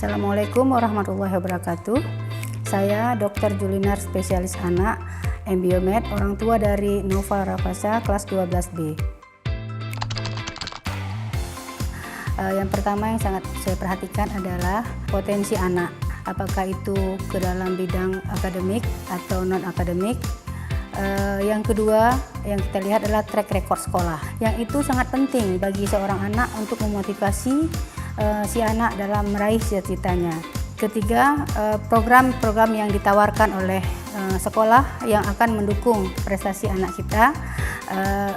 Assalamualaikum warahmatullahi wabarakatuh. Saya Dr. Julinar, spesialis anak, Embiomed, orang tua dari Noval Rafasa, kelas 12B. Yang pertama yang sangat saya perhatikan adalah potensi anak. Apakah itu ke dalam bidang akademik atau non-akademik. Yang kedua yang kita lihat adalah track record sekolah. Yang itu sangat penting bagi seorang anak untuk memotivasi si anak dalam meraih cita-citanya. Ketiga, program-program yang ditawarkan oleh sekolah yang akan mendukung prestasi anak kita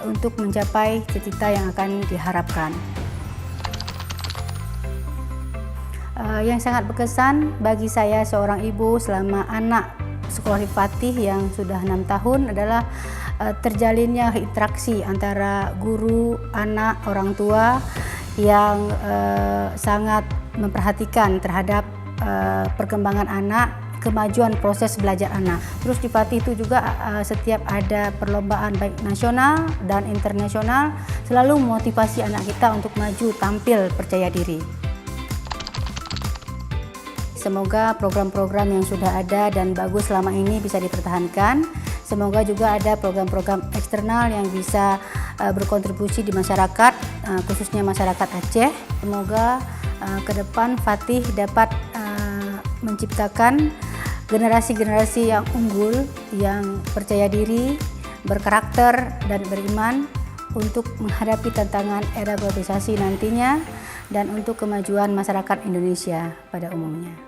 untuk mencapai cita-cita yang akan diharapkan. Yang sangat berkesan bagi saya seorang ibu selama anak sekolah di Fatih yang sudah 6 tahun adalah terjalinnya interaksi antara guru, anak, orang tua yang sangat memperhatikan terhadap perkembangan anak, kemajuan proses belajar anak. Terus di Fatih itu juga setiap ada perlombaan baik nasional dan internasional selalu memotivasi anak kita untuk maju tampil percaya diri. Semoga program-program yang sudah ada dan bagus selama ini bisa dipertahankan. Semoga juga ada program-program eksternal yang bisa berkontribusi di masyarakat, khususnya masyarakat Aceh. Semoga ke depan Fatih dapat menciptakan generasi-generasi yang unggul, yang percaya diri, berkarakter, dan beriman untuk menghadapi tantangan era globalisasi nantinya dan untuk kemajuan masyarakat Indonesia pada umumnya.